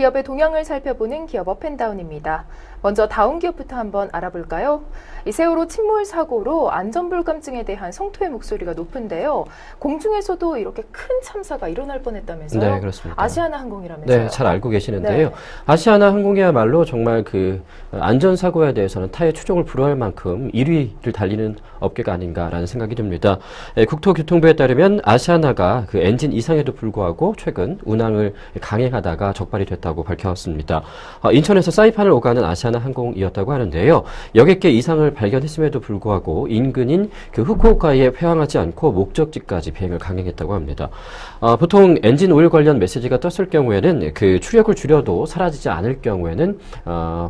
기업의 동향을 살펴보는 기업 업앤다운입니다. 먼저 다운 기업부터 한번 알아볼까요? 이 세월호 침몰 사고로 안전불감증에 대한 성토의 목소리가 높은데요. 공중에서도 이렇게 큰 참사가 일어날 뻔했다면서요? 네, 그렇습니다. 아시아나항공이라면서요? 네, 잘 알고 계시는데요. 네. 아시아나항공이야말로 정말 그 안전사고에 대해서는 타의 추종을 불허할 만큼 1위를 달리는 업계가 아닌가라는 생각이 듭니다. 국토교통부에 따르면 아시아나가 그 엔진 이상에도 불구하고 최근 운항을 강행하다가 적발이 됐다고 밝혔습니다. 인천에서 사이판을 오가는 아시아나항공이었다고 하는데요. 여객계 이상을 발견했음에도 불구하고 인근인 그 후쿠오카에 회항하지 않고 목적지까지 비행을 강행했다고 합니다. 보통 엔진 오일 관련 메시지가 떴을 경우에는 그 추력을 줄여도 사라지지 않을 경우에는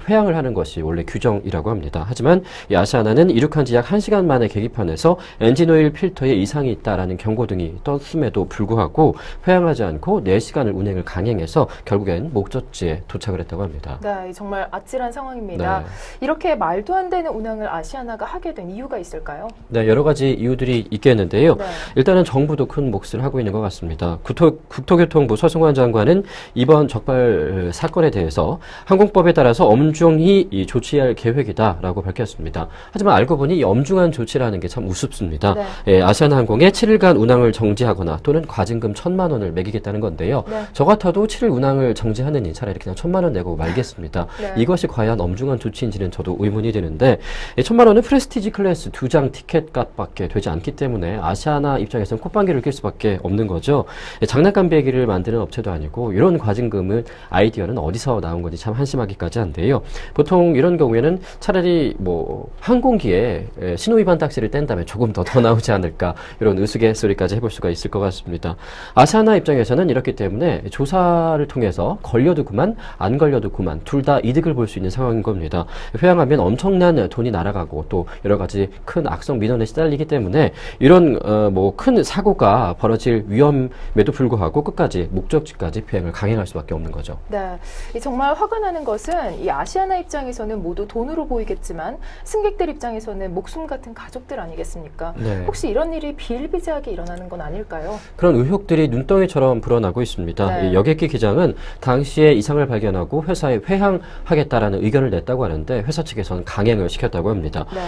회항을 하는 것이 원래 규정이라고 합니다. 하지만 이 아시아나는 이륙한 지 약 1시간 만에 계기판에서 엔진 오일 필터에 이상이 있다라는 경고등이 떴음에도 불구하고 회항하지 않고 4시간을 운행을 강행해서 결국엔 목적지에 도착을 했다고 합니다. 네, 정말 아찔한 상황입니다. 네. 이렇게 말도 안 되는 운항을 아시아나가 하게 된 이유가 있을까요? 네, 여러 가지 이유들이 있겠는데요. 네. 일단은 정부도 큰 몫을 하고 있는 것 같습니다. 국토교통부 서승환 장관은 이번 적발 사건에 대해서 항공법에 따라서 엄중히 조치할 계획이다라고 밝혔습니다. 하지만 알고 보니 이 엄중한 조치라는 게 참 우습습니다. 네. 아시아나항공에 7일간 운항을 정지하거나 또는 과징금 1,000만 원을 매기겠다는 건데요. 네. 저 같아도 7일 운항을 정지하느니 차라리 그냥 1,000만 원 내고 말겠습니다. 네. 이것이 과연 엄중한 조치인지는 저도 의문이 드는데 1,000만 원은 프레스티지 클래스 2장 티켓 값밖에 되지 않기 때문에 아시아나 입장에서는 콧방귀를 낄 수밖에 없는 거죠. 장난감 비행기를 만드는 업체도 아니고 이런 과징금은 아이디어는 어디서 나온 건지 참 한심하기까지 한데요. 보통 이런 경우에는 차라리 뭐 항공기에 신호위반 딱지를 뗀 다음에 조금 더 나오지 않을까 이런 우스갯소리까지 해볼 수가 있을 것 같습니다. 아시아나 입장에서는 이렇기 때문에 조사를 통해서 걸려도 그만 안 걸려도 그만 둘 다 이득을 볼 수 있는 상황인 겁니다. 회항하면 엄청난 돈이 날아가고 또 여러 가지 큰 악성 민원에 시달리기 때문에 이런 뭐 큰 사고가 벌어질 위험에도 불구하고 끝까지 목적지까지 비행을 강행할 수밖에 없는 거죠. 네, 정말 화가 나는 것은 이 아시아나 입장에서는 모두 돈으로 보이겠지만 승객들 입장에서는 목숨 같은 가족들 아니겠습니까? 네. 혹시 이런 일이 비일비재하게 일어나는 건 아닐까요? 그런 의혹들이 눈덩이처럼 불어나고 있습니다. 네. 이 여객기 기장은 당시에 이상을 발견하고 회사에 회항하겠다라는 의견을 냈다고 하는데 회사 측에서는 강행을 시켰다고 합니다. 네.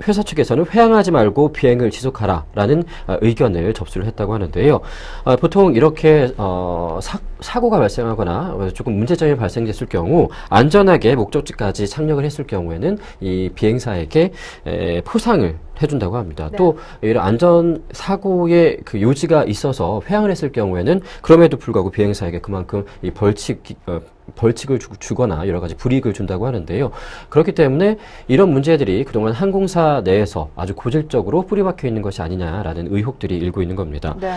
회사 측에서는 회항하지 말고 비행을 지속하라라는 의견을 접수를 했다고 하는데요. 보통 이렇게 사고가 발생하거나 조금 문제점이 발생됐을 경우 안전하게 목적지까지 착륙을 했을 경우에는 이 비행사에게 포상을 해준다고 합니다. 네. 또 이런 안전 사고의 그 요지가 있어서 회항을 했을 경우에는 그럼에도 불구하고 비행사에게 그만큼 이 벌칙을 주거나 여러 가지 불이익을 준다고 하는데요. 그렇기 때문에 이런 문제들이 그동안 항공사 내에서 아주 고질적으로 뿌리박혀 있는 것이 아니냐라는 의혹들이 일고 있는 겁니다. 네.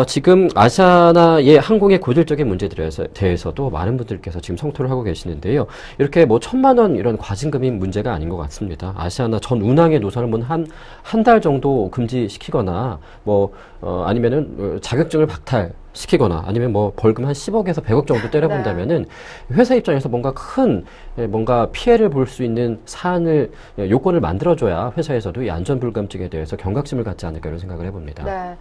지금 아시아나의 항공의 고질적인 문제들에 대해서도 많은 분들께서 지금 성토를 하고 계시는데요. 이렇게 뭐 1,000만 원 이런 과징금인 문제가 아닌 것 같습니다. 아시아나 전 운항의 노선을 뭐 한 달 정도 금지시키거나 뭐 아니면은 자격증을 박탈시키거나 아니면 뭐 벌금 한 10억에서 100억 정도 때려본다면은 회사 입장에서 뭔가 피해를 볼 수 있는 사안을 요건을 만들어줘야 회사에서도 이 안전불감증에 대해서 경각심을 갖지 않을까 이런 생각을 해봅니다. 네.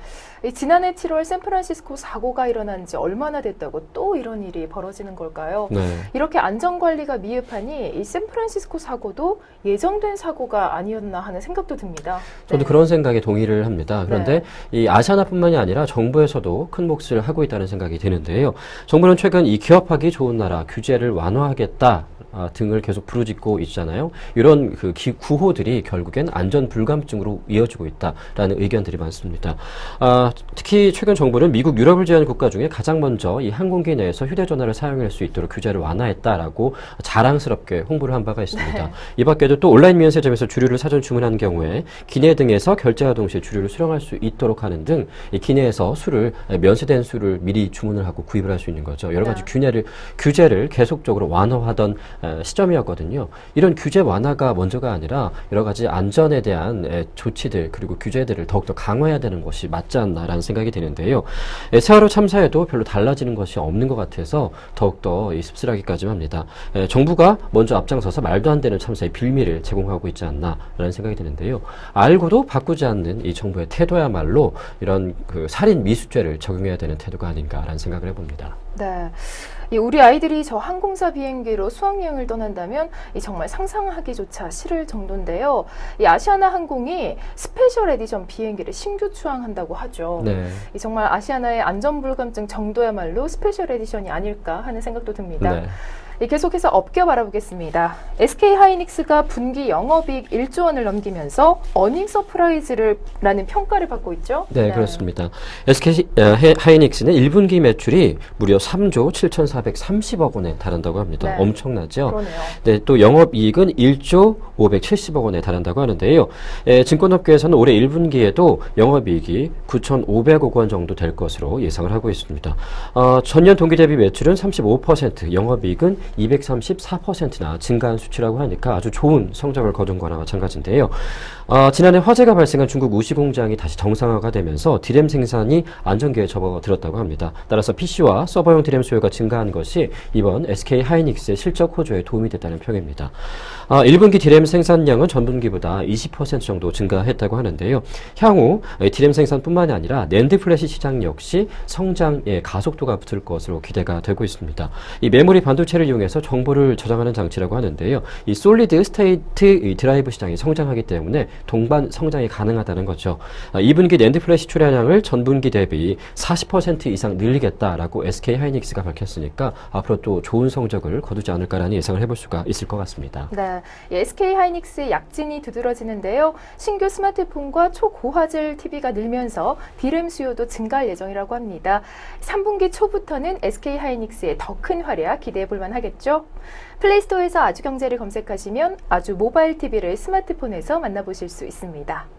지난해 7월 샌프란시스코 사고가 일어난 지 얼마나 됐다고 또 이런 일이 벌어지는 걸까요? 네. 이렇게 안전관리가 미흡하니 이 샌프란시스코 사고도 예정된 사고가 아니었나 하는 생각도 듭니다. 저도 네. 그런 생각에 동의를 합니다. 그런데 이 아시아나뿐만이 아니라 정부에서도 큰 몫을 하고 있다는 생각이 드는데요. 정부는 최근 이 기업하기 좋은 나라 규제를 완화하겠다 등을 계속 부르짖고 있잖아요. 이런 그 구호들이 결국엔 안전 불감증으로 이어지고 있다라는 의견들이 많습니다. 특히 최근 정부는 미국 유럽을 제외한 국가 중에 가장 먼저 이 항공기 내에서 휴대전화를 사용할 수 있도록 규제를 완화했다라고 자랑스럽게 홍보를 한 바가 있습니다. 네. 이 밖에도 또 온라인 면세점에서 주류를 사전 주문한 경우에 기내 등에서 결제와 동시에 주류를 수령할 수 있도록 하는 등 이 기내에서 면세된 술을 미리 주문을 하고 구입을 할 수 있는 거죠. 여러 가지 규제를 계속적으로 완화하던 시점이었거든요. 이런 규제 완화가 먼저가 아니라 여러 가지 안전에 대한 조치들 그리고 규제들을 더욱더 강화해야 되는 것이 맞지 않나라는 생각이 드는데요. 세월호 참사에도 별로 달라지는 것이 없는 것 같아서 더욱더 씁쓸하기까지 합니다. 정부가 먼저 앞장서서 말도 안 되는 참사의 빌미를 제공하고 있지 않나라는 생각이 드는데요. 알고도 바꾸지 않는 이 정부의 태도야말로 이런 그 살인 미수죄를 적용해야 되는 태도가 아닌가라는 생각을 해봅니다. 네. 우리 아이들이 저 항공사 비행기로 수학여행을 떠난다면 정말 상상하기조차 싫을 정도인데요. 아시아나 항공이 스페셜 에디션 비행기를 신규 출항한다고 하죠. 네. 정말 아시아나의 안전불감증 정도야말로 스페셜 에디션이 아닐까 하는 생각도 듭니다. 네. 계속해서 업계 바라보겠습니다. SK하이닉스가 분기 영업이익 1조 원을 넘기면서 어닝 서프라이즈라는 평가를 받고 있죠. 네, 그렇습니다. SK 하이닉스는 1분기 매출이 무려 3조 7,430억 원에 달한다고 합니다. 네. 엄청나죠? 그러네요. 네, 또 영업이익은 1조 570억 원에 달한다고 하는데요. 증권업계에서는 올해 1분기에도 영업이익이 9,500억 원 정도 될 것으로 예상을 하고 있습니다. 전년 동기 대비 매출은 35%, 영업이익은 234%나 증가한 수치라고 하니까 아주 좋은 성적을 거둔 거나 마찬가지인데요. 지난해 화재가 발생한 중국 우시 공장이 다시 정상화가 되면서 디램 생산이 안정기에 접어들었다고 합니다. 따라서 PC와 서버용 디램 수요가 증가한 것이 이번 SK 하이닉스의 실적 호조에 도움이 됐다는 평입니다. 1분기 디램 생산량은 전분기보다 20% 정도 증가했다고 하는데요. 향후 디램 생산뿐만이 아니라 낸드 플래시 시장 역시 성장의 가속도가 붙을 것으로 기대가 되고 있습니다. 이 메모리 반도체를 이용해서 정보를 저장하는 장치라고 하는데요. 이 솔리드 스테이트 드라이브 시장이 성장하기 때문에 동반 성장이 가능하다는 거죠. 2분기 낸드 플래시 출하량을 전분기 대비 40% 이상 늘리겠다라고 SK 하이닉스가 밝혔으니까 앞으로 또 좋은 성적을 거두지 않을까라는 예상을 해볼 수가 있을 것 같습니다. 네, SK 하이닉스의 약진이 두드러지는데요. 신규 스마트폰과 초고화질 TV가 늘면서 디램 수요도 증가할 예정이라고 합니다. 3분기 초부터는 SK 하이닉스의 더 큰 활약 기대해 볼 만하겠죠. 플레이스토어에서 아주경제를 검색하시면 아주 모바일 TV를 스마트폰에서 만나보실 수 있습니다.